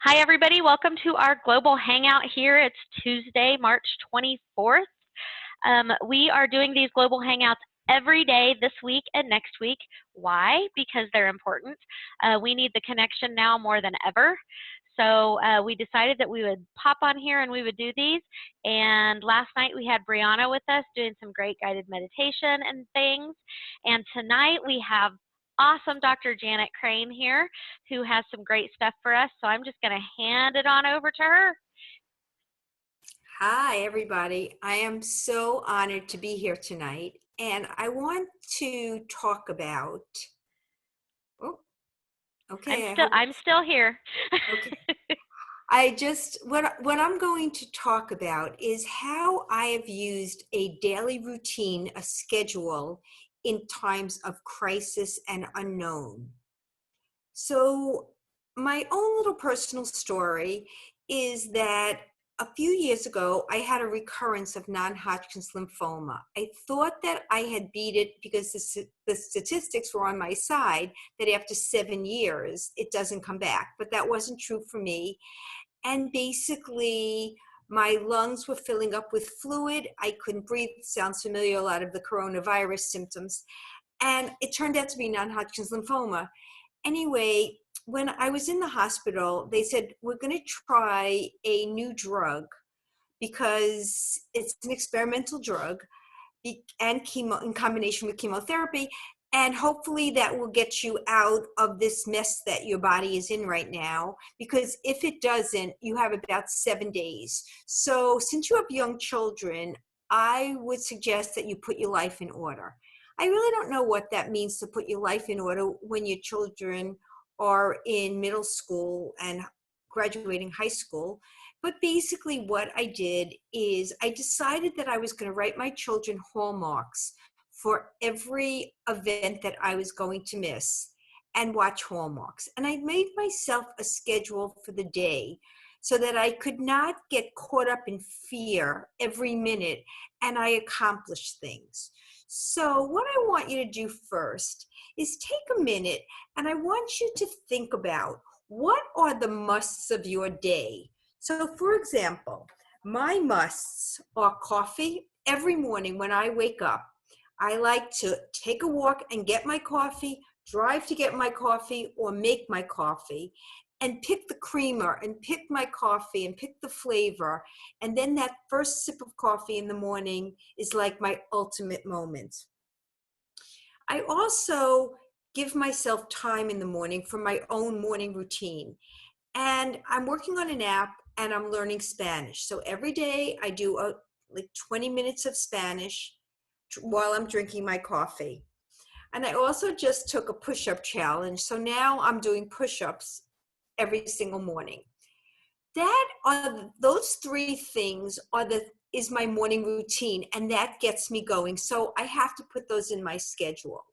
Hi, everybody. Welcome to our global hangout here. It's Tuesday, March 24th. We are doing these global hangouts every day this week and next week. Why? Because they're important. We need the connection now more than ever. So we decided that we would pop on here and we would do these. And last night we had Brianna with us doing some great guided meditation and things. And tonight we have awesome Dr. Janet Crain here, who has some great stuff for us. So I'm just going to hand it on over to her. Hi, everybody. I am so honored to be here tonight. And I want to talk about, okay, I'm still here. Okay. What I'm going to talk about is how I have used a daily routine, a schedule in times of crisis and unknown. So my own little personal story is that a few years ago, I had a recurrence of non-Hodgkin's lymphoma. I thought that I had beat it because the statistics were on my side, that after 7 years, it doesn't come back. But that wasn't true for me. And basically, my lungs were filling up with fluid. I couldn't breathe. Sounds familiar, a lot of the coronavirus symptoms. And it turned out to be non-Hodgkin's lymphoma. Anyway, when I was in the hospital, they said, we're going to try a new drug because it's an experimental drug and chemo in combination with chemotherapy. And hopefully that will get you out of this mess that your body is in right now. Because if it doesn't, you have about 7 days. So since you have young children, I would suggest that you put your life in order. I really don't know what that means to put your life in order when your children are in middle school and graduating high school. But basically what I did is I decided that I was going to write my children hallmarks for every event that I was going to miss and watch hallmarks. And I made myself a schedule for the day so that I could not get caught up in fear every minute and I accomplished things. So what I want you to do first is take a minute and I want you to think about what are the musts of your day. So for example, my musts are coffee. Every morning when I wake up, I like to take a walk and get my coffee, drive to get my coffee or make my coffee and pick the creamer and pick my coffee and pick the flavor. And then that first sip of coffee in the morning is like my ultimate moment. I also give myself time in the morning for my own morning routine. And I'm working on an app and I'm learning Spanish. So every day I do like 20 minutes of Spanish while I'm drinking my coffee. And I also just took a push-up challenge. So now I'm doing push-ups every single morning. Those three things is my morning routine, and that gets me going. So I have to put those in my schedule.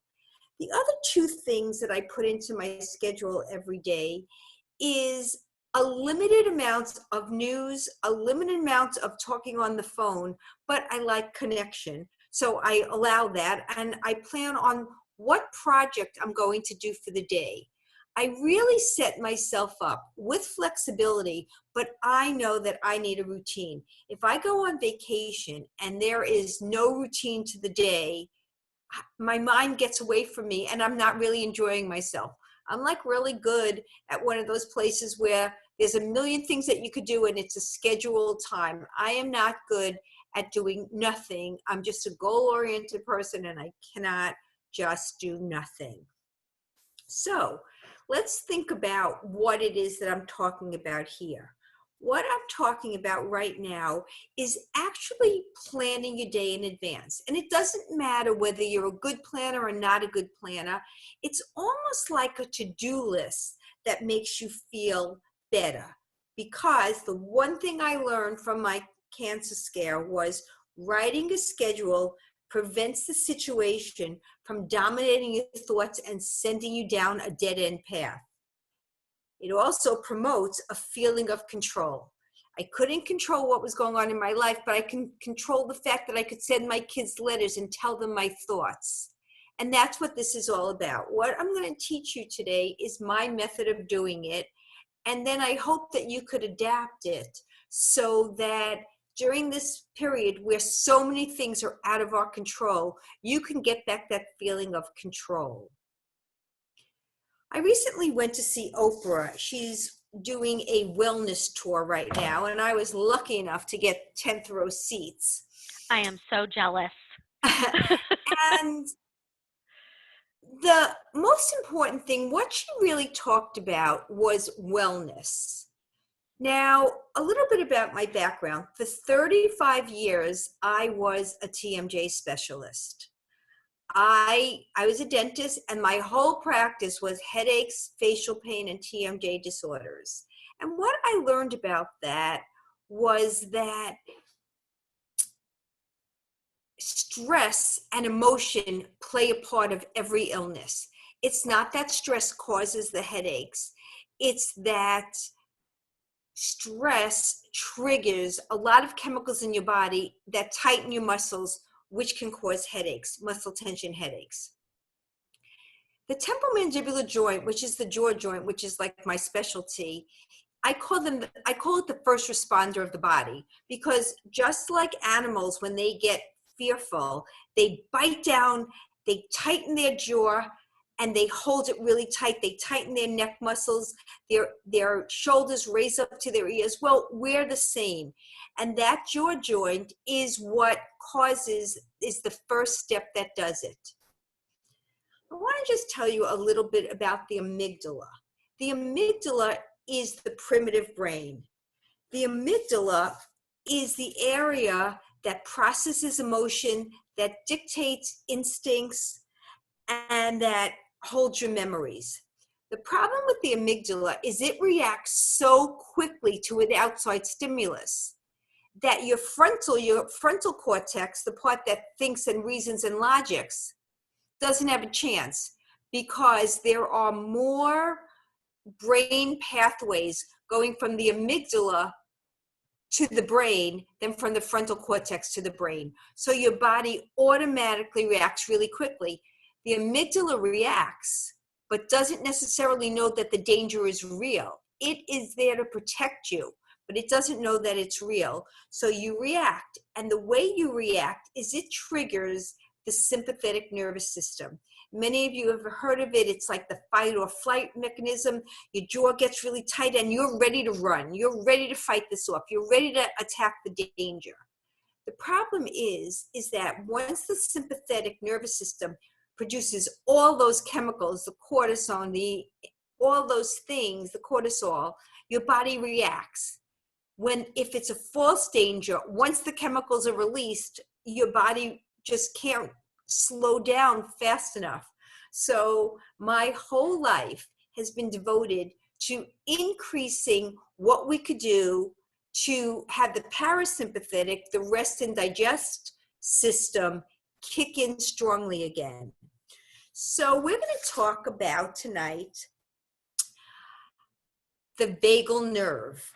The other two things that I put into my schedule every day is a limited amount of news, a limited amount of talking on the phone, but I like connection. So I allow that, and I plan on what project I'm going to do for the day. I really set myself up with flexibility, but I know that I need a routine. If I go on vacation and there is no routine to the day, my mind gets away from me and I'm not really enjoying myself. I'm like really good at one of those places where there's a million things that you could do and it's a scheduled time. I am not good at doing nothing. I'm just a goal-oriented person and I cannot just do nothing. So let's think about what it is that I'm talking about here. What I'm talking about right now is actually planning your day in advance. And it doesn't matter whether you're a good planner or not a good planner. It's almost like a to-do list that makes you feel better. Because the one thing I learned from my cancer scare was writing a schedule prevents the situation from dominating your thoughts and sending you down a dead-end path. It also promotes a feeling of control. I couldn't control what was going on in my life, but I can control the fact that I could send my kids letters and tell them my thoughts. And that's what this is all about. What I'm going to teach you today is my method of doing it. And then I hope that you could adapt it so that during this period where so many things are out of our control, you can get back that feeling of control. I recently went to see Oprah. She's doing a wellness tour right now, and I was lucky enough to get 10th row seats. I am so jealous. And the most important thing, what she really talked about was wellness. Now, a little bit about my background. For 35 years, I was a TMJ specialist. I was a dentist, and my whole practice was headaches, facial pain, and TMJ disorders. And what I learned about that was that stress and emotion play a part of every illness. It's not that stress causes the headaches. It's that stress triggers a lot of chemicals in your body that tighten your muscles, which can cause headaches, muscle tension headaches. The temporomandibular joint, which is the jaw joint, which is like my specialty, I call it the first responder of the body, because just like animals, when they get fearful, they bite down, they tighten their jaw, and they hold it really tight. They tighten their neck muscles, their shoulders raise up to their ears. Well, we're the same. And that jaw joint is the first step that does it. I want to just tell you a little bit about the amygdala. The amygdala is the primitive brain. The amygdala is the area that processes emotion, that dictates instincts, and that holds your memories. The problem with the amygdala is it reacts so quickly to an outside stimulus that your frontal cortex, the part that thinks and reasons and logics, doesn't have a chance, because there are more brain pathways going from the amygdala to the brain than from the frontal cortex to the brain. So your body automatically reacts really quickly. The amygdala reacts, but doesn't necessarily know that the danger is real. It is there to protect you, but it doesn't know that it's real. So you react, and the way you react is it triggers the sympathetic nervous system. Many of you have heard of it. It's like the fight or flight mechanism. Your jaw gets really tight and you're ready to run. You're ready to fight this off. You're ready to attack the danger. The problem is that once the sympathetic nervous system produces all those chemicals, the cortisone, all those things, the cortisol, your body reacts. If it's a false danger, once the chemicals are released, your body just can't slow down fast enough. So my whole life has been devoted to increasing what we could do to have the parasympathetic, the rest and digest system, kick in strongly again. So we're going to talk about tonight the vagal nerve.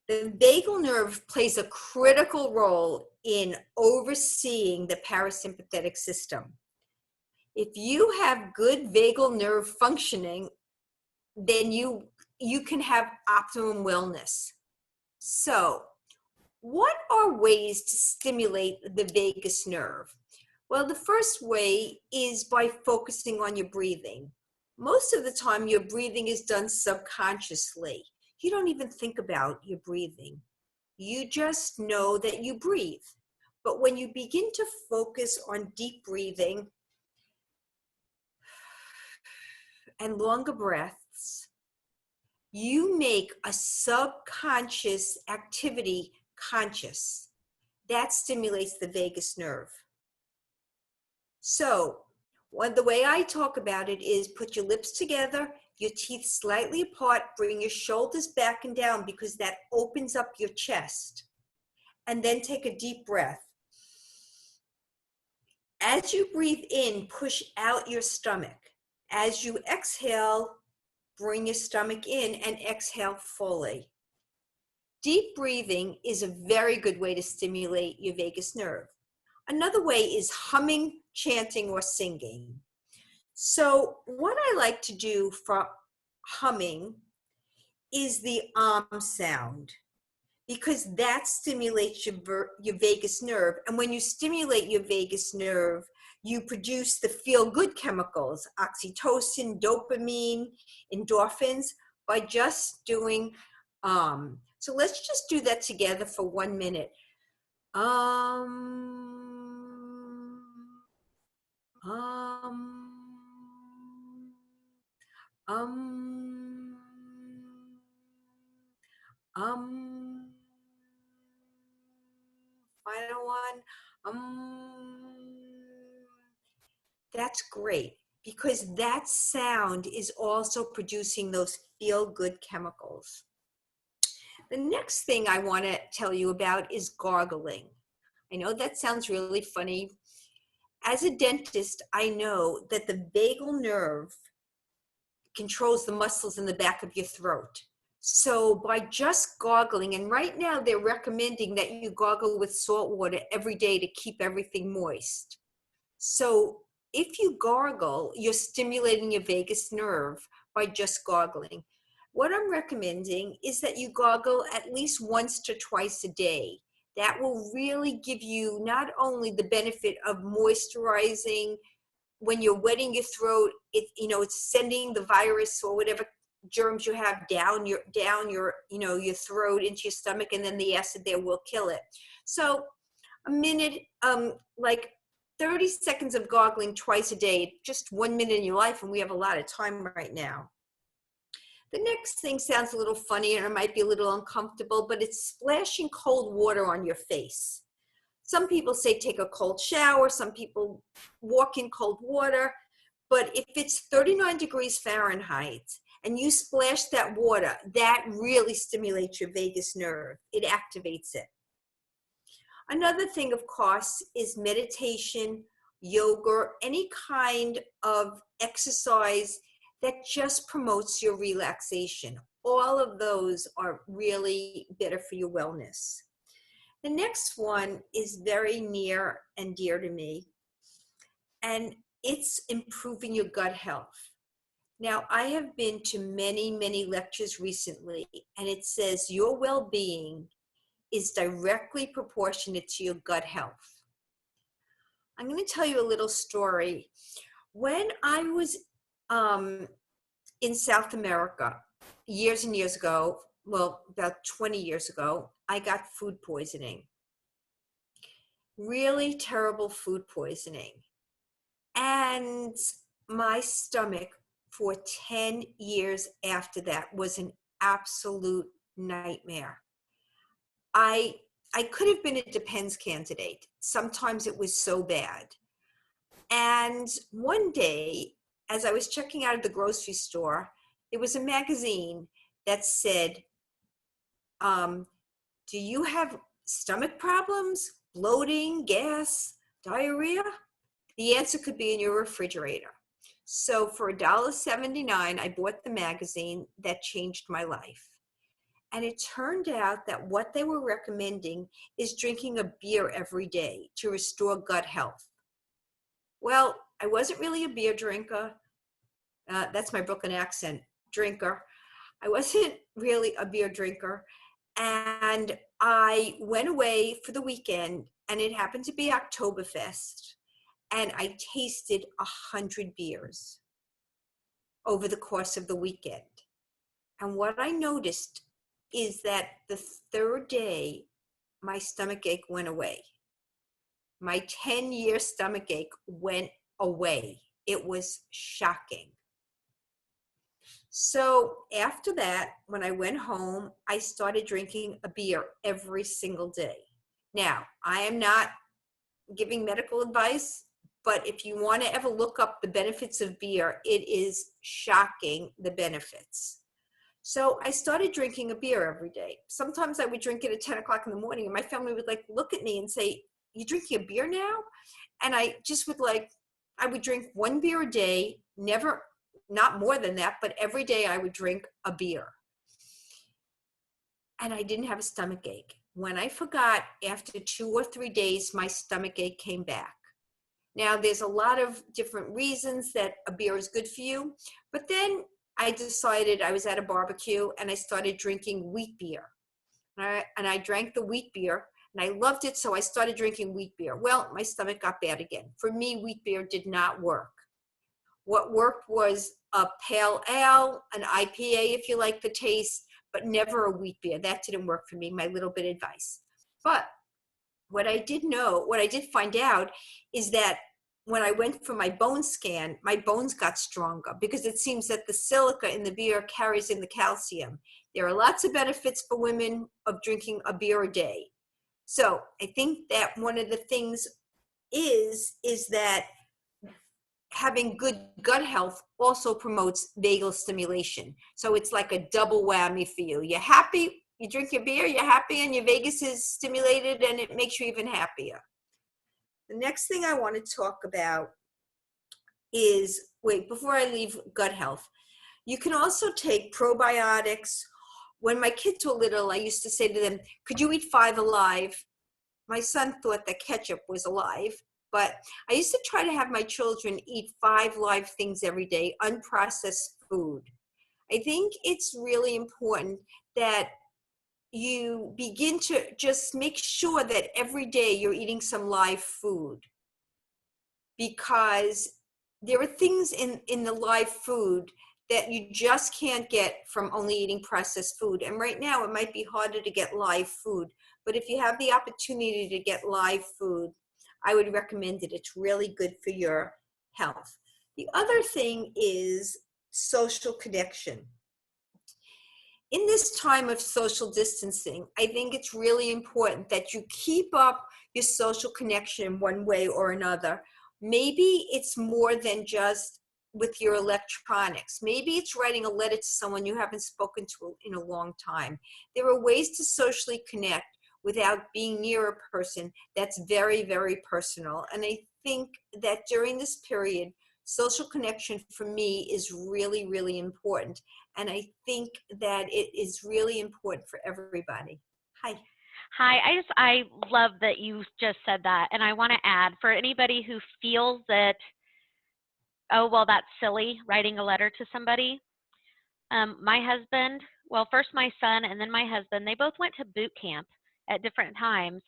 The vagal nerve plays a critical role in overseeing the parasympathetic system. If you have good vagal nerve functioning, then you can have optimum wellness. So, what are ways to stimulate the vagus nerve? Well, the first way is by focusing on your breathing. Most of the time, your breathing is done subconsciously. You don't even think about your breathing. You just know that you breathe. But when you begin to focus on deep breathing and longer breaths, you make a subconscious activity conscious. That stimulates the vagus nerve. So, the way I talk about it is put your lips together, your teeth slightly apart, bring your shoulders back and down, because that opens up your chest. And then take a deep breath. As you breathe in, push out your stomach. As you exhale, bring your stomach in and exhale fully. Deep breathing is a very good way to stimulate your vagus nerve. Another way is humming, chanting, or singing. So what I like to do for humming is the sound, because that stimulates your vagus nerve. And when you stimulate your vagus nerve, you produce the feel-good chemicals, oxytocin, dopamine, endorphins, by just doing So let's just do that together for 1 minute. Um, um, um, um. Final one. That's great, because that sound is also producing those feel-good chemicals. The next thing I want to tell you about is gargling. I know that sounds really funny. As a dentist, I know that the vagal nerve controls the muscles in the back of your throat. So by just gargling, and right now they're recommending that you gargle with salt water every day to keep everything moist. So if you gargle, you're stimulating your vagus nerve by just gargling. What I'm recommending is that you gargle at least once to twice a day. That will really give you not only the benefit of moisturizing when you're wetting your throat, it's sending the virus or whatever germs you have down your your throat into your stomach, and then the acid there will kill it. So a minute, like 30 seconds of gargling twice a day, just 1 minute in your life, and we have a lot of time right now. The next thing sounds a little funny and it might be a little uncomfortable, but it's splashing cold water on your face. Some people say take a cold shower, some people walk in cold water, but if it's 39 degrees Fahrenheit and you splash that water, that really stimulates your vagus nerve. It activates it. Another thing, of course, is meditation, yoga, any kind of exercise that just promotes your relaxation. All of those are really better for your wellness. The next one is very near and dear to me, and it's improving your gut health. Now, I have been to many, many lectures recently, and it says your well-being is directly proportionate to your gut health. I'm going to tell you a little story. When I was in South America years and years ago, well, about 20 years ago, I got food poisoning. Really terrible food poisoning. And my stomach for 10 years after that was an absolute nightmare. I could have been a Depends candidate. Sometimes it was so bad. And one day, as I was checking out of the grocery store, there was a magazine that said, do you have stomach problems, bloating, gas, diarrhea? The answer could be in your refrigerator. So for $1.79, I bought the magazine that changed my life. And it turned out that what they were recommending is drinking a beer every day to restore gut health. Well, I wasn't really a beer drinker. That's my Brooklyn accent, drinker. I wasn't really a beer drinker. And I went away for the weekend, and it happened to be Oktoberfest. And I tasted 100 beers over the course of the weekend. And what I noticed is that the third day, my stomach ache went away. My 10-year stomach ache went away. It was shocking. So after that, when I went home, I started drinking a beer every single day. Now, I am not giving medical advice, but if you want to ever look up the benefits of beer, it is shocking, the benefits. So I started drinking a beer every day. Sometimes I would drink it at 10 o'clock in the morning, and my family would look at me and say, "You drinking a beer now?" And I just would I would drink one beer a day, not more than that, but every day I would drink a beer. And I didn't have a stomach ache. When I forgot, after 2 or 3 days, my stomach ache came back. Now, there's a lot of different reasons that a beer is good for you, but then I decided I was at a barbecue and I started drinking wheat beer. And I drank the wheat beer and I loved it. So I started drinking wheat beer. Well, my stomach got bad again. For me, wheat beer did not work. What worked was a pale ale, an IPA if you like the taste, but never a wheat beer. That didn't work for me, my little bit of advice. But what I did find out is that when I went for my bone scan, my bones got stronger because it seems that the silica in the beer carries in the calcium. There are lots of benefits for women of drinking a beer a day. So I think that one of the things is that having good gut health also promotes vagal stimulation. So it's like a double whammy for you. You're happy, you drink your beer, you're happy, and your vagus is stimulated, and it makes you even happier. The next thing I want to talk about is, wait, before I leave gut health, you can also take probiotics. When my kids were little, I used to say to them, could you eat 5 alive? My son thought that ketchup was alive, but I used to try to have my children eat 5 live things every day, unprocessed food. I think it's really important that you begin to just make sure that every day you're eating some live food, because there are things in the live food that you just can't get from only eating processed food. And right now it might be harder to get live food, but if you have the opportunity to get live food, I would recommend it. It's really good for your health. The other thing is social connection. In this time of social distancing, I think it's really important that you keep up your social connection one way or another. Maybe it's more than just with your electronics. Maybe it's writing a letter to someone you haven't spoken to in a long time. There are ways to socially connect without being near a person that's very, very personal. And I think that during this period, social connection for me is really, really important. And I think that it is really important for everybody. Hi. Hi, I love that you just said that. And I want to add, for anybody who feels that, oh, well, that's silly, writing a letter to somebody. My husband, well, first my son and then my husband, they both went to boot camp at different times.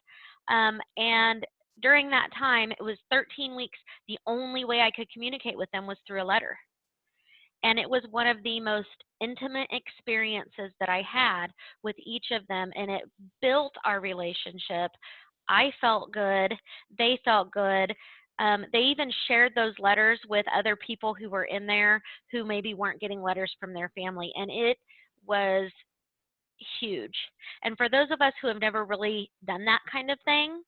And during that time, it was 13 weeks. The only way I could communicate with them was through a letter. And it was one of the most intimate experiences that I had with each of them, and it built our relationship. I felt good. They felt good. They even shared those letters with other people who were in there who maybe weren't getting letters from their family, and it was huge. And for those of us who have never really done that kind of thing,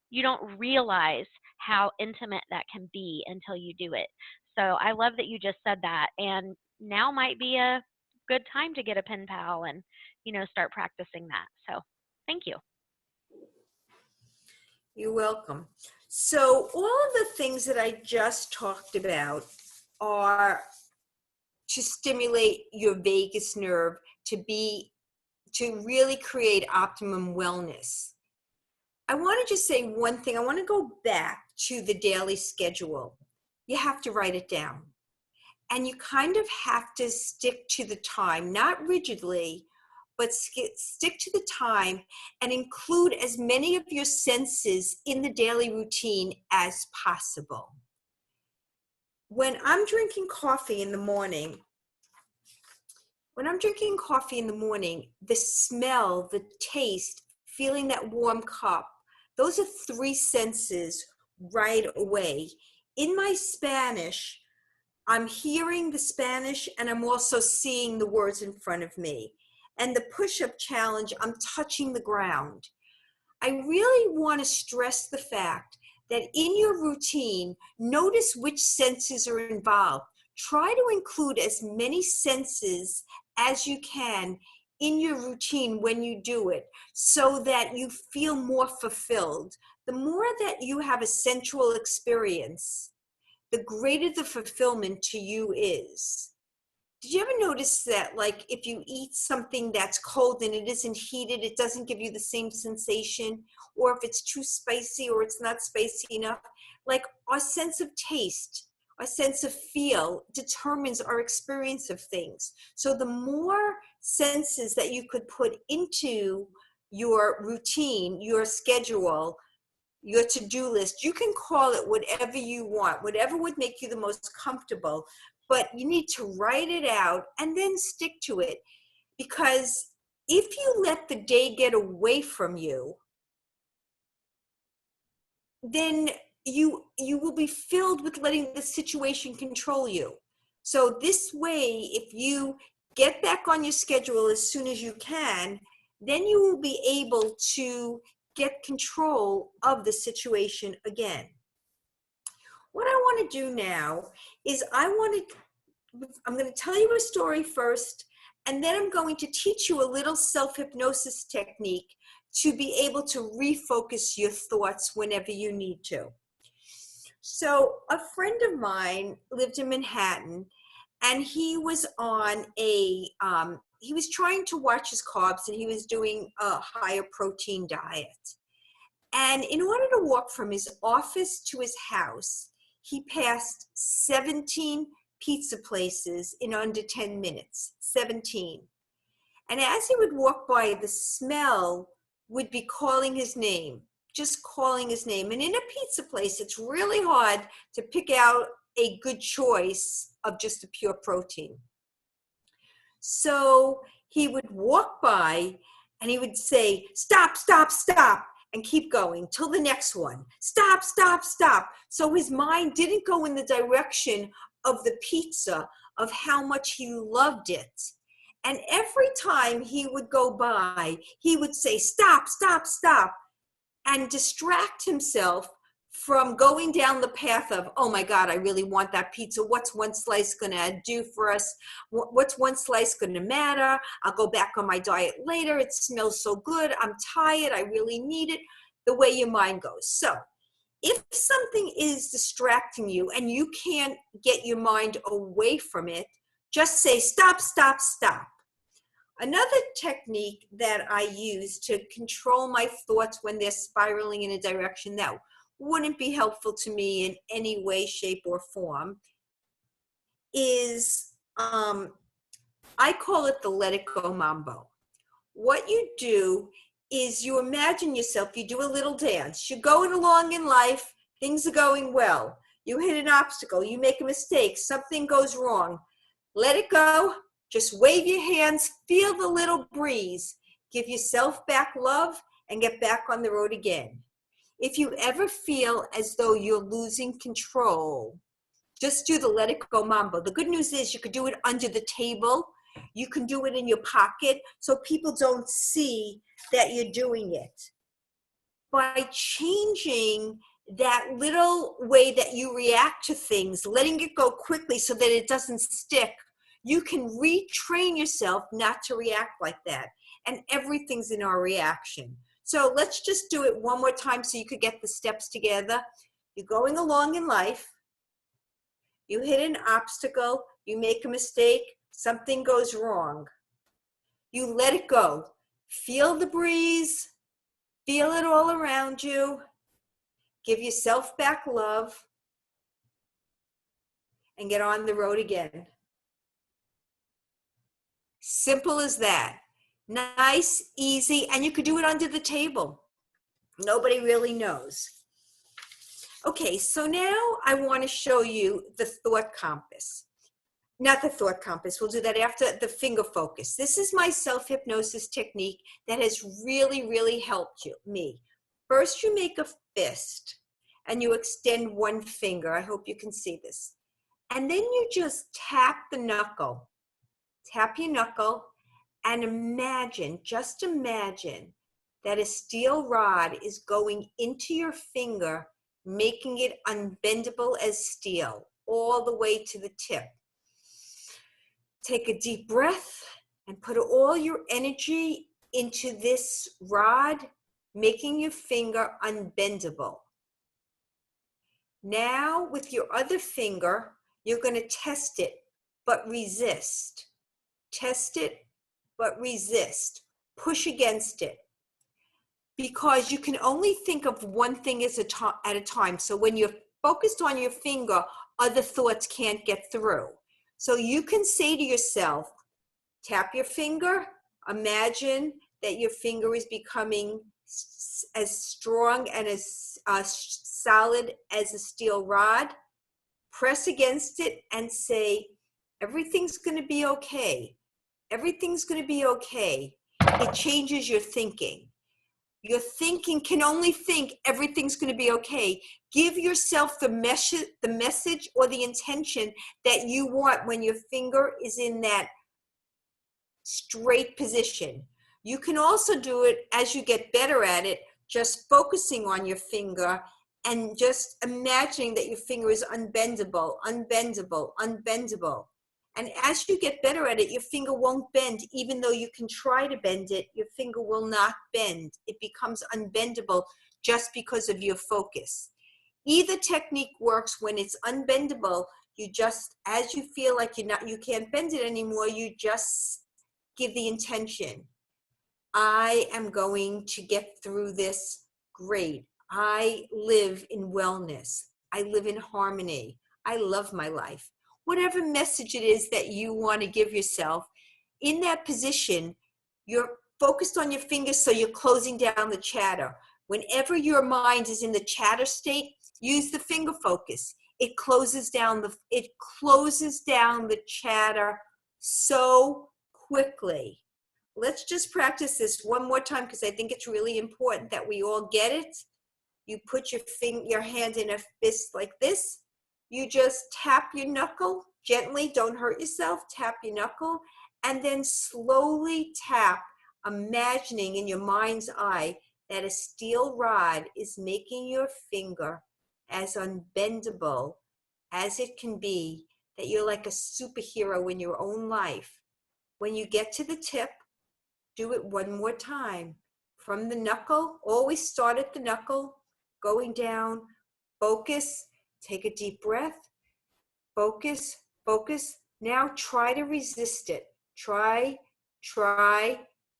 you don't realize how intimate that can be until you do it. So I love that you just said that. And now might be a good time to get a pen pal and, start practicing that. So thank you. You're welcome. So all of the things that I just talked about are to stimulate your vagus nerve to really create optimum wellness. I want to just say one thing. I want to go back to the daily schedule. You have to write it down. And you kind of have to stick to the time, not rigidly, but stick to the time and include as many of your senses in the daily routine as possible. When I'm drinking coffee in the morning, the smell, the taste, feeling that warm cup, those are 3 senses right away. In my Spanish, I'm hearing the Spanish and I'm also seeing the words in front of me. And the push-up challenge, I'm touching the ground. I really want to stress the fact that in your routine, notice which senses are involved. Try to include as many senses as you can in your routine when you do it so that you feel more fulfilled. The more that you have a sensual experience, the greater the fulfillment to you is. Did you ever notice that, like, if you eat something that's cold and it isn't heated, it doesn't give you the same sensation? Or if it's too spicy or it's not spicy enough? Like, our sense of taste, our sense of feel determines our experience of things. So the more senses that you could put into your routine, your schedule, your to-do list, you can call it whatever you want, whatever would make you the most comfortable, but you need to write it out and then stick to it. Because if you let the day get away from you, then you will be filled with letting the situation control you. So this way, if you get back on your schedule as soon as you can, then you will be able to get control of the situation again. What I want to do now is I'm going to tell you a story first, and then I'm going to teach you a little self-hypnosis technique to be able to refocus your thoughts whenever you need to. So a friend of mine lived in Manhattan, and he was on he was trying to watch his carbs, and he was doing a higher protein diet. And in order to walk from his office to his house, he passed 17 pizza places in under 10 minutes, 17. And as he would walk by, the smell would be calling his name, just calling his name. And in a pizza place, it's really hard to pick out a good choice of just a pure protein. So he would walk by and he would say, stop, stop, stop, and keep going till the next one. Stop, stop, stop. So his mind didn't go in the direction of the pizza, of how much he loved it. And every time he would go by, he would say, stop, stop, stop, and distract himself from going down the path of, oh my God, I really want that pizza. What's one slice gonna do for us? What's one slice gonna matter? I'll go back on my diet later. It smells so good. I'm tired. I really need it. The way your mind goes. So if something is distracting you and you can't get your mind away from it, just say, stop, stop, stop. Another technique that I use to control my thoughts when they're spiraling in a direction that wouldn't be helpful to me in any way, shape, or form is, I call it the let it go mambo. What you do is you imagine yourself, you do a little dance. You're going along in life, things are going well. You hit an obstacle, you make a mistake, something goes wrong. Let it go. Just wave your hands, feel the little breeze, give yourself back love, and get back on the road again. If you ever feel as though you're losing control, just do the let it go mambo. The good news is you could do it under the table. You can do it in your pocket so people don't see that you're doing it. By changing that little way that you react to things, letting it go quickly so that it doesn't stick, you can retrain yourself not to react like that. And everything's in our reaction. So let's just do it one more time so you could get the steps together. You're going along in life. You hit an obstacle. You make a mistake. Something goes wrong. You let it go. Feel the breeze. Feel it all around you. Give yourself back love. And get on the road again. Simple as that. Nice, easy, and you could do it under the table. Nobody really knows. Okay, so now I want to show you the thought compass. Not the thought compass, we'll do that after the finger focus. This is my self-hypnosis technique that has really, really helped me. First, you make a fist and you extend one finger. I hope you can see this. And then you just tap the knuckle. Tap your knuckle and imagine, just imagine that a steel rod is going into your finger, making it unbendable as steel, all the way to the tip. Take a deep breath and put all your energy into this rod, making your finger unbendable. Now, with your other finger, you're going to test it, but resist. Test it, but resist. Push against it. Because you can only think of one thing at a time. So when you're focused on your finger, other thoughts can't get through. So you can say to yourself, tap your finger, imagine that your finger is becoming as strong and as solid as a steel rod. Press against it and say, everything's going to be okay. Everything's going to be okay. It changes your thinking. Your thinking can only think everything's going to be okay. Give yourself the message or the intention that you want when your finger is in that straight position. You can also do it as you get better at it, just focusing on your finger and just imagining that your finger is unbendable, unbendable, unbendable. And as you get better at it, your finger won't bend. Even though you can try to bend it, your finger will not bend. It becomes unbendable just because of your focus. Either technique works. When it's unbendable, you just, as you feel like you can't bend it anymore, you just give the intention. I am going to get through this great. I live in wellness. I live in harmony. I love my life. Whatever message it is that you want to give yourself, in that position, you're focused on your fingers, so you're closing down the chatter. Whenever your mind is in the chatter state, use the finger focus. It closes down the chatter so quickly. Let's just practice this one more time, because I think it's really important that we all get it. You put your hand in a fist like this. You just tap your knuckle gently. Don't hurt yourself. Tap your knuckle and then slowly tap, imagining in your mind's eye that a steel rod is making your finger as unbendable as it can be, that you're like a superhero in your own life. When you get to the tip, do it one more time. From the knuckle, always start at the knuckle, going down, focus, take a deep breath, focus, focus. Now try to resist it. Try,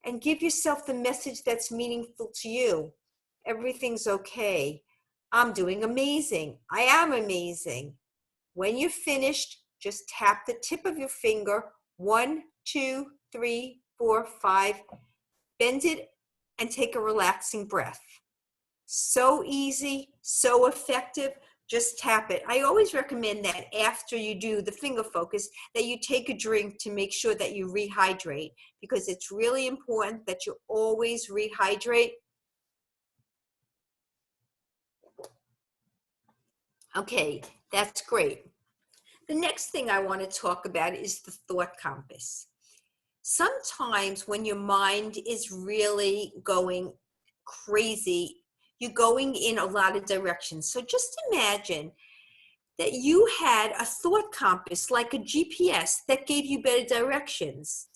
and give yourself the message that's meaningful to you. Everything's okay. I'm doing amazing. I am amazing. When you're finished, just tap the tip of your finger. 1, 2, 3, 4, 5. Bend it and take a relaxing breath. So easy, so effective. Just tap it. I always recommend that after you do the finger focus, that you take a drink to make sure that you rehydrate, because it's really important that you always rehydrate. Okay, that's great. The next thing I want to talk about is the thought compass. Sometimes when your mind is really going crazy, you're going in a lot of directions. So just imagine that you had a thought compass, like a GPS, that gave you better directions.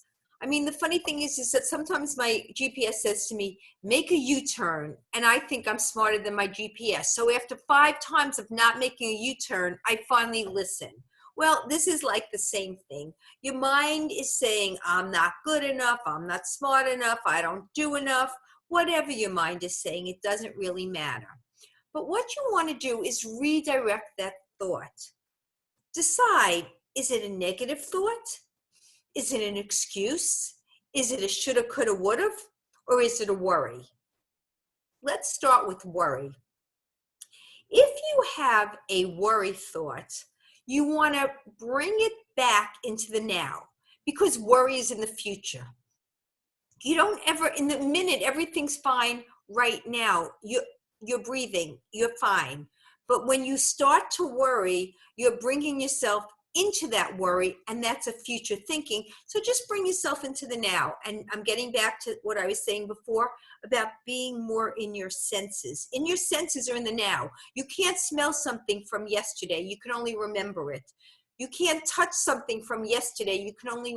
I mean, the funny thing is that sometimes my GPS says to me, make a U-turn, and I think I'm smarter than my GPS. So after 5 times of not making a U-turn, I finally listen. Well, this is like the same thing. Your mind is saying, I'm not good enough, I'm not smart enough, I don't do enough. Whatever your mind is saying, it doesn't really matter. But what you want to do is redirect that thought. Decide, is it a negative thought? Is it an excuse? Is it a shoulda, coulda, woulda? Or is it a worry? Let's start with worry. If you have a worry thought, you want to bring it back into the now, because worry is in the future. You don't ever, in the minute, everything's fine right now. You're breathing, you're fine. But when you start to worry, you're bringing yourself into that worry, and that's a future thinking. So just bring yourself into the now. And I'm getting back to what I was saying before about being more in your senses. In your senses are in the now. You can't smell something from yesterday. You can only remember it. You can't touch something from yesterday. You can only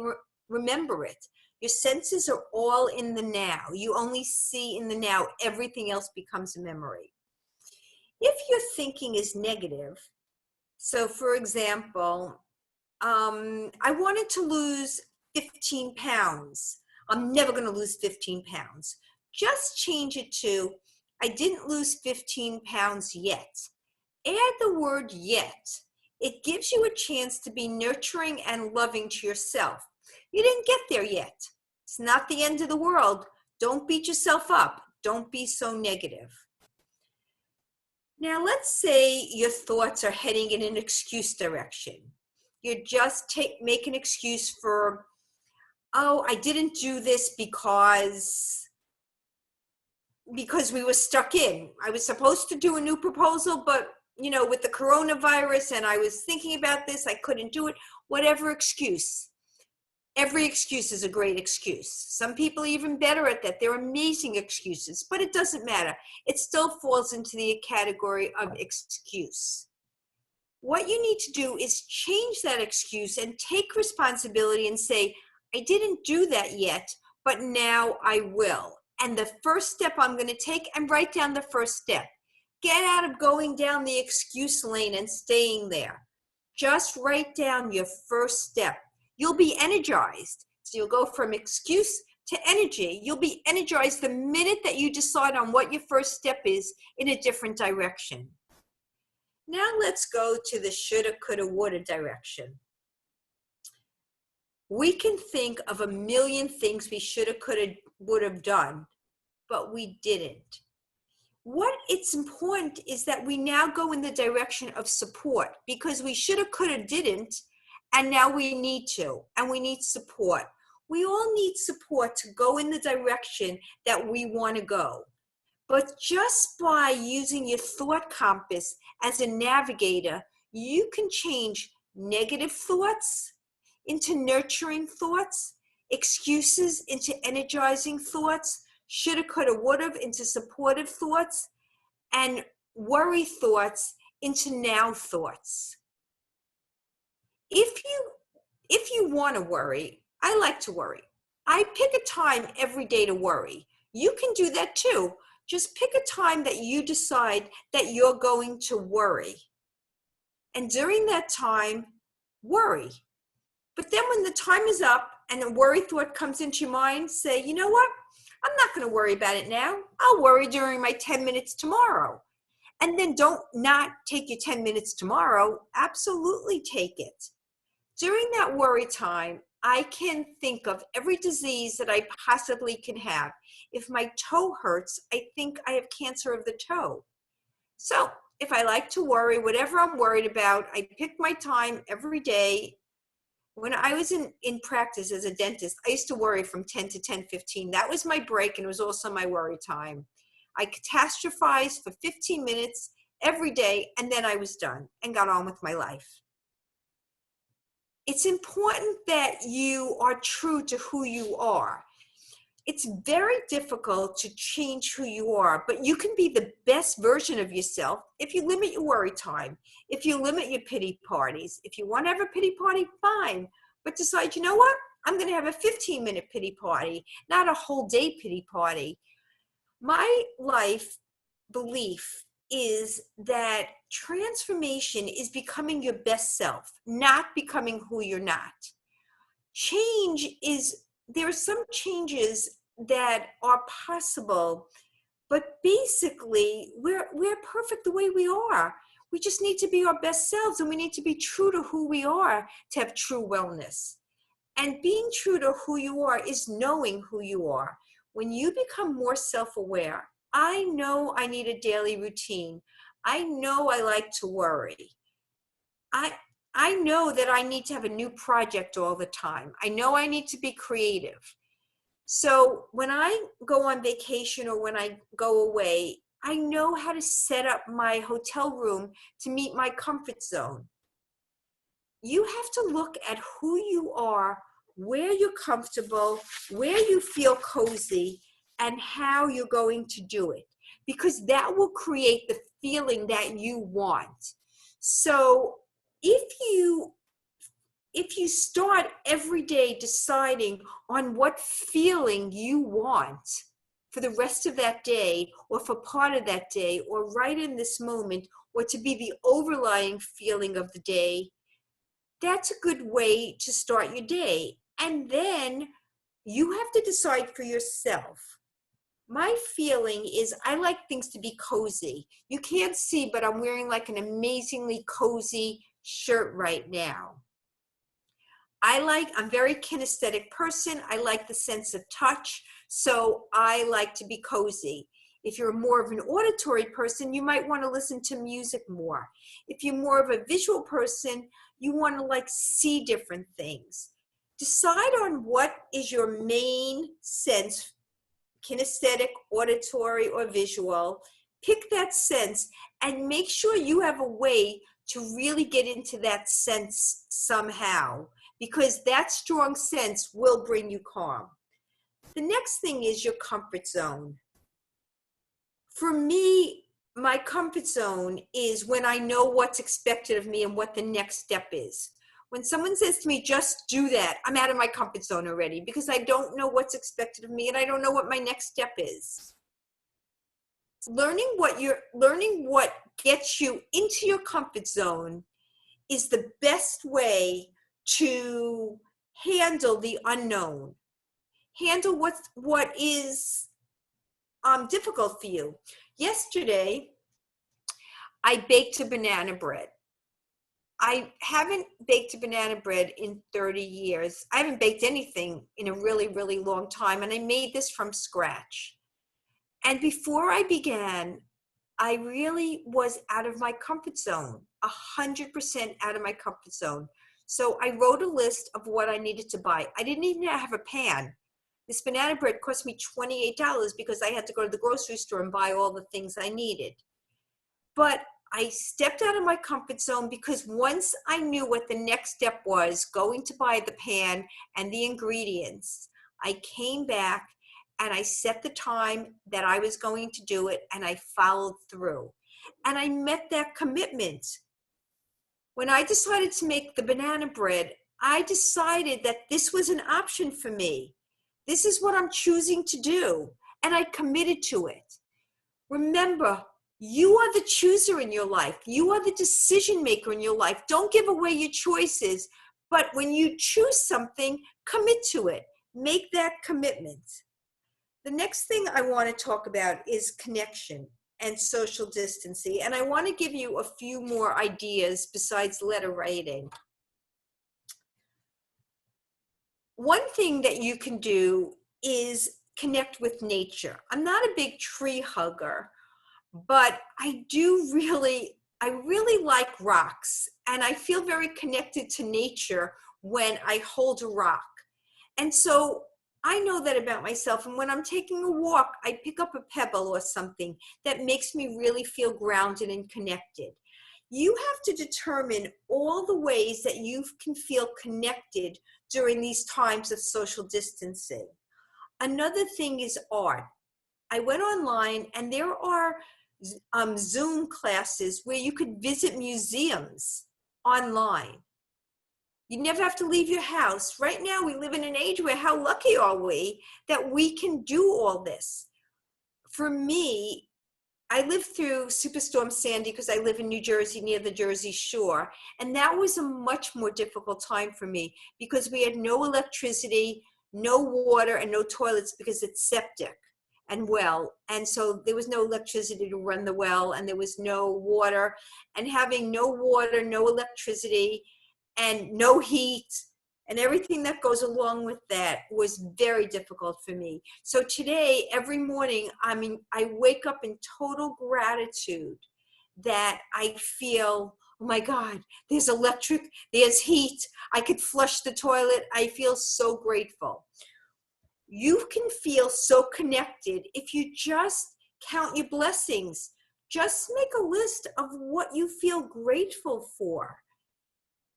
remember it. Your senses are all in the now. You only see in the now. Everything else becomes a memory. If your thinking is negative, so for example, I wanted to lose 15 pounds. I'm never going to lose 15 pounds. Just change it to, I didn't lose 15 pounds yet. Add the word yet. It gives you a chance to be nurturing and loving to yourself. You didn't get there yet. It's not the end of the world. Don't beat yourself up. Don't be so negative. Now, let's say your thoughts are heading in an excuse direction. You just make an excuse for, oh, I didn't do this because we were stuck in. I was supposed to do a new proposal, but with the coronavirus and I was thinking about this, I couldn't do it. Whatever excuse. Every excuse is a great excuse. Some people are even better at that. They're amazing excuses, but it doesn't matter. It still falls into the category of excuse. What you need to do is change that excuse and take responsibility and say, I didn't do that yet, but now I will. And the first step I'm going to take, and write down the first step. Get out of going down the excuse lane and staying there. Just write down your first step. You'll be energized. So you'll go from excuse to energy. You'll be energized the minute that you decide on what your first step is in a different direction. Now let's go to the shoulda, coulda, woulda direction. We can think of a million things we shoulda, coulda, would have done, but we didn't. What it's important is that we now go in the direction of support, because we shoulda, coulda, didn't, and now we need to, and we need support. We all need support to go in the direction that we want to go. But just by using your thought compass as a navigator, you can change negative thoughts into nurturing thoughts, excuses into energizing thoughts, shoulda, coulda, woulda into supportive thoughts, and worry thoughts into now thoughts. If you want to worry, I like to worry. I pick a time every day to worry. You can do that too. Just pick a time that you decide that you're going to worry. And during that time, worry. But then when the time is up and a worry thought comes into your mind, say, you know what? I'm not going to worry about it now. I'll worry during my 10 minutes tomorrow. And then don't not take your 10 minutes tomorrow. Absolutely take it. During that worry time, I can think of every disease that I possibly can have. If my toe hurts, I think I have cancer of the toe. So if I like to worry, whatever I'm worried about, I pick my time every day. When I was in practice as a dentist, I used to worry from 10 to 10:15. That was my break, and it was also my worry time. I catastrophized for 15 minutes every day, and then I was done and got on with my life. It's important that you are true to who you are. It's very difficult to change who you are, but you can be the best version of yourself if you limit your worry time, if you limit your pity parties. If you want to have a pity party, fine, but decide, you know what? I'm going to have a 15-minute pity party, not a whole day pity party. My life belief is that transformation is becoming your best self, not becoming who you're not. There are some changes that are possible, but basically we're perfect the way we are. We just need to be our best selves, and we need to be true to who we are to have true wellness. And being true to who you are is knowing who you are. When you become more self-aware, I know I need a daily routine. I know I like to worry. I know that I need to have a new project all the time. I know I need to be creative. So when I go on vacation or when I go away, I know how to set up my hotel room to meet my comfort zone. You have to look at who you are, where you're comfortable, where you feel cozy, and how you're going to do it, because that will create the feeling that you want. So if you start every day deciding on what feeling you want for the rest of that day, or for part of that day, or right in this moment, or to be the overlying feeling of the day, that's a good way to start your day. And then you have to decide for yourself. my feeling is I like things to be cozy. You can't see, but I'm wearing like an amazingly cozy shirt right now. I'm very kinesthetic person. I like the sense of touch, so I like to be cozy. If you're more of an auditory person, you might want to listen to music more. If you're more of a visual person, you want to like see different things. Decide on what is your main sense, kinesthetic, auditory, or visual. Pick that sense and make sure you have a way to really get into that sense somehow, because that strong sense will bring you calm. The next thing is your comfort zone. For me, my comfort zone is when I know what's expected of me and what the next step is. When someone says to me, just do that, I'm out of my comfort zone already because I don't know what's expected of me and I don't know what my next step is. Learning what gets you into your comfort zone is the best way to handle the unknown. Handle what is difficult for you. Yesterday, I baked a banana bread. I haven't baked a banana bread in 30 years. I haven't baked anything in a really, really long time, and I made this from scratch. And before I began, I really was out of my comfort zone, 100% out of my comfort zone. So I wrote a list of what I needed to buy. I didn't even have a pan. This banana bread cost me $28 because I had to go to the grocery store and buy all the things I needed. But I stepped out of my comfort zone because once I knew what the next step was, going to buy the pan and the ingredients, I came back and I set the time that I was going to do it and I followed through. And I met that commitment. When I decided to make the banana bread, I decided that this was an option for me. This is what I'm choosing to do. And I committed to it. Remember, you are the chooser in your life. You are the decision maker in your life. Don't give away your choices. But when you choose something, commit to it. Make that commitment. The next thing I want to talk about is connection and social distancing. And I want to give you a few more ideas besides letter writing. One thing that you can do is connect with nature. I'm not a big tree hugger, but I really like rocks, and I feel very connected to nature when I hold a rock. And so I know that about myself, and when I'm taking a walk, I pick up a pebble or something that makes me really feel grounded and connected. You have to determine all the ways that you can feel connected during these times of social distancing. Another thing is art. I went online and there are Zoom classes where you could visit museums online. You never have to leave your house. Right now, we live in an age where how lucky are we that we can do all this? For me, I lived through Superstorm Sandy because I live in New Jersey near the Jersey Shore. And that was a much more difficult time for me because we had no electricity, no water, and no toilets because it's septic and well. And so there was no electricity to run the well, and there was no water. And having no water, no electricity, and no heat, and everything that goes along with that was very difficult for me. So today, every morning, I wake up in total gratitude that I feel, oh my God, there's electric, there's heat, I could flush the toilet. I feel so grateful. You can feel so connected if you just count your blessings. Just make a list of what you feel grateful for.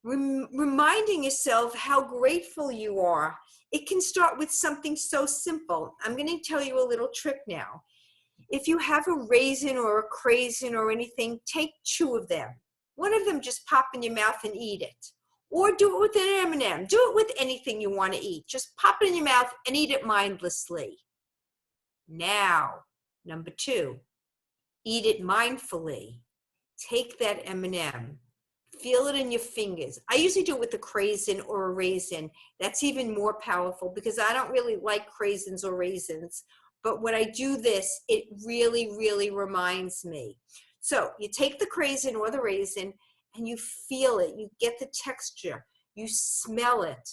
Reminding yourself how grateful you are. It can start with something so simple. I'm going to tell you a little trick now. If you have a raisin or a craisin or anything, take 2 of them. One of them just pop in your mouth and eat it. Or do it with an M&M. Do it with anything you want to eat. Just pop it in your mouth and eat it mindlessly. Now, number 2, eat it mindfully. Take that M&M. Feel it in your fingers. I usually do it with a craisin or a raisin. That's even more powerful because I don't really like craisins or raisins. but when I do this, it really, really reminds me. So you take the craisin or the raisin and you feel it. You get the texture. You smell it.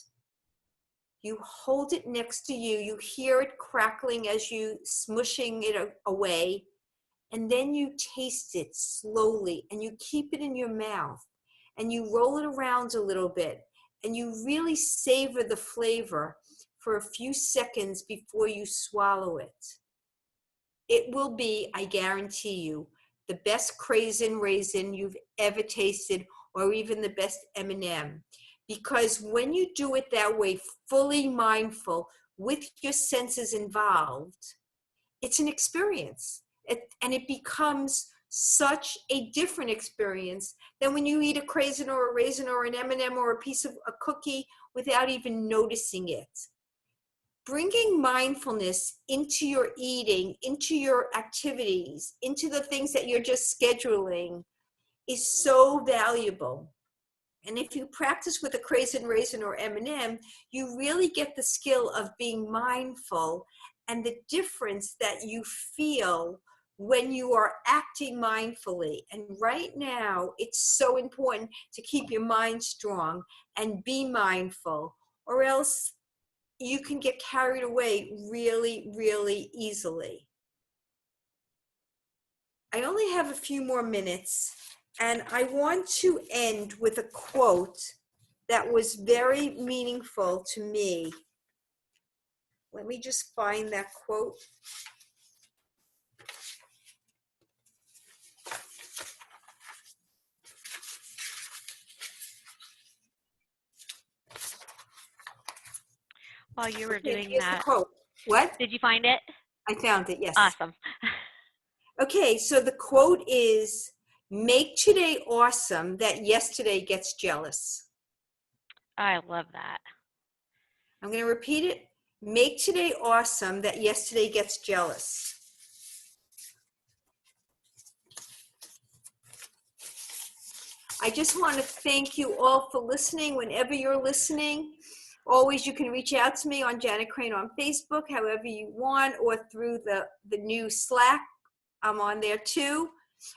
You hold it next to you. You hear it crackling as you smushing it away. And then you taste it slowly and you keep it in your mouth and you roll it around a little bit and you really savor the flavor for a few seconds before you swallow it. It will be, I guarantee you, the best craisin raisin you've ever tasted, or even the best M&M. Because when you do it that way, fully mindful, with your senses involved, it's an experience. And it becomes such a different experience than when you eat a craisin or a raisin or an M&M or a piece of a cookie without even noticing it. Bringing mindfulness into your eating, into your activities, into the things that you're just scheduling is so valuable. And if you practice with a craisin, raisin, or M&M, you really get the skill of being mindful and the difference that you feel when you are acting mindfully. And right now, it's so important to keep your mind strong and be mindful, or else you can get carried away really, really easily. I only have a few more minutes, and I want to end with a quote that was very meaningful to me. Let me just find that quote. While you were Okay, doing here's the that, quote. What? did you find it? I found it, yes. Awesome. Okay, so the quote is, "Make today awesome that yesterday gets jealous." I love that. I'm going to repeat it. Make today awesome that yesterday gets jealous. I just want to thank you all for listening. Whenever you're listening, always you can reach out to me on Janet Crain on Facebook, however you want, or through the new Slack. I'm on there too.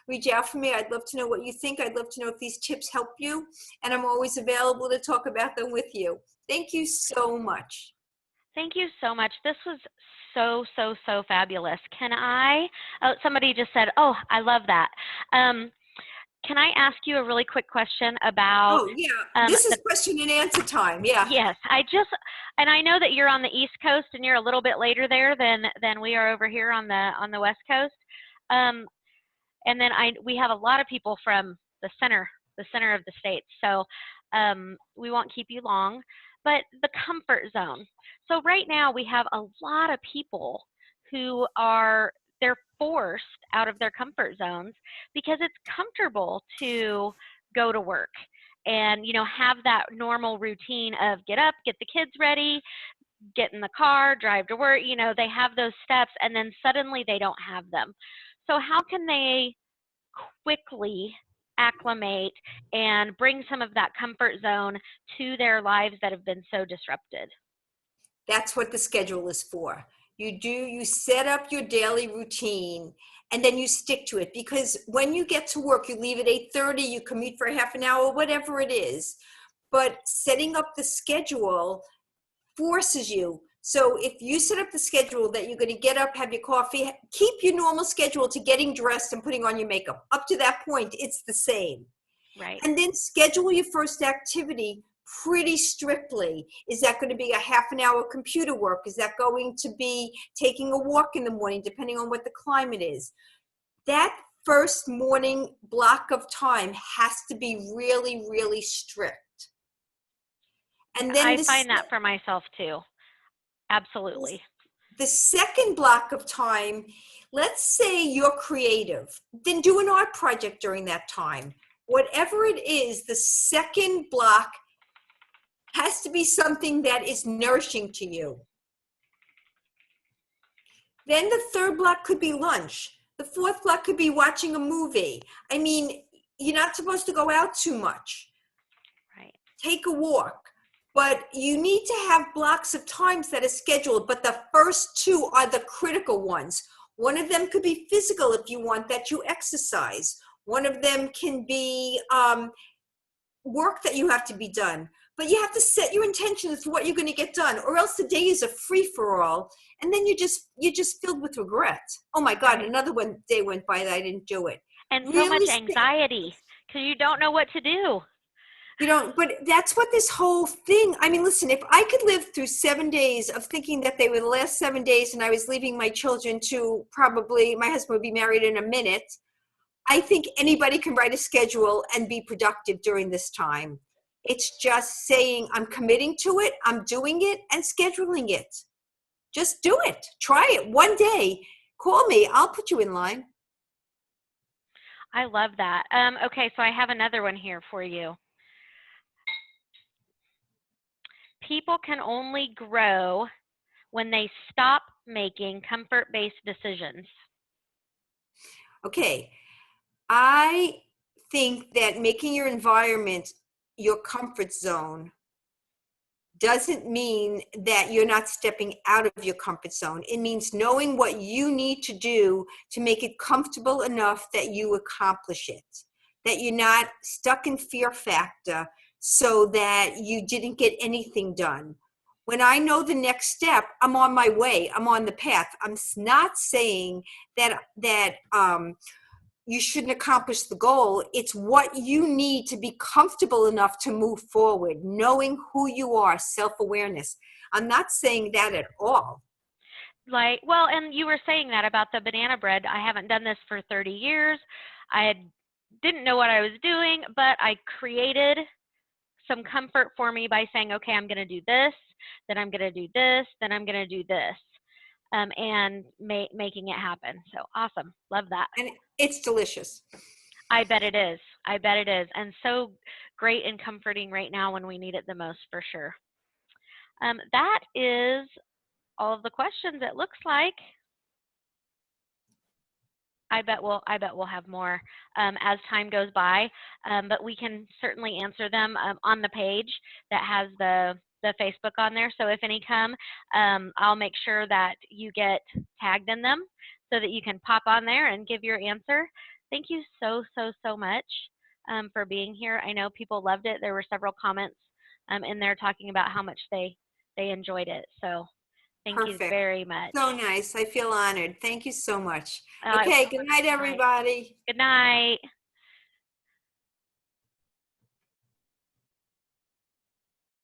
Reach out for me. I'd love to know what you think. I'd love to know if these tips help you. And I'm always available to talk about them with you. Thank you so much. Thank you so much. This was so fabulous. Can I, somebody just said, oh, I love that. Can I ask you a really quick question about Oh, yeah. This is question and answer time. Yeah. Yes, and I know that you're on the East Coast and you're a little bit later there than we are over here on the West Coast. And then we have a lot of people from the center of the states. So we won't keep you long, but the comfort zone. So right now we have a lot of people who they're forced out of their comfort zones because it's comfortable to go to work and have that normal routine of get up, get the kids ready, get in the car, drive to work. They have those steps and then suddenly they don't have them. So how can they quickly acclimate and bring some of that comfort zone to their lives that have been so disrupted? That's what the schedule is for. You set up your daily routine and then you stick to it, because when you get to work, you leave at 8:30, you commute for half an hour, whatever it is. But setting up the schedule forces you. So if you set up the schedule that you're going to get up, have your coffee, keep your normal schedule to getting dressed and putting on your makeup. Up to that point, it's the same. Right. And then schedule your first activity pretty strictly. Is that going to be a half an hour computer work? Is that going to be taking a walk in the morning, depending on what the climate is? That first morning block of time has to be really, really strict. And then I find that for myself too. Absolutely. The second block of time, let's say you're creative, then do an art project during that time. Whatever it is, the second block has to be something that is nourishing to you. Then the third block could be lunch. The fourth block could be watching a movie. I mean, you're not supposed to go out too much. Right. Take a walk. But you need to have blocks of times that are scheduled, but the first two are the critical ones. One of them could be physical if you want that you exercise. One of them can be work that you have to be done. But you have to set your intention as to what you're going to get done, or else the day is a free for all, and then you're just filled with regret. Oh my God, Right. another one day went by that I didn't do it. And so much Really, anxiety because you don't know what to do. but that's what this whole thing, I mean, listen, if I could live through 7 days of thinking that they were the last 7 days and I was leaving my children to probably, my husband would be married in a minute, I think anybody can write a schedule and be productive during this time. It's just saying, I'm committing to it, I'm doing it, and scheduling it. Just do it. Try it one day. Call me. I'll put you in line. I love that. Okay, so I have another one here for you. People can only grow when they stop making comfort-based decisions. Okay. I think that making your environment your comfort zone doesn't mean that you're not stepping out of your comfort zone. It means knowing what you need to do to make it comfortable enough that you accomplish it, that you're not stuck in fear factor so that you didn't get anything done. When I know the next step, I'm on my way, I'm on the path. I'm not saying that you shouldn't accomplish the goal. It's what you need to be comfortable enough to move forward, knowing who you are, self-awareness. I'm not saying that at all. Like, well, and you were saying that about the banana bread. I haven't done this for 30 years. Didn't know what I was doing, but I created some comfort for me by saying, okay, I'm going to do this, then I'm going to do this, then I'm going to do this, and making it happen. So awesome. Love that. And it's delicious. I bet it is. I bet it is. And so great and comforting right now when we need it the most, for sure. That is all of the questions, it looks like. I bet we'll have more as time goes by, but we can certainly answer them on the page that has the Facebook on there. So if any come, I'll make sure that you get tagged in them so that you can pop on there and give your answer. Thank you so much for being here. I know people loved it. There were several comments in there talking about how much they enjoyed it. So thank you Perfect. very much. So nice. I feel honored. Thank you so much. It was Okay. Good fun night, tonight. everybody. Good night.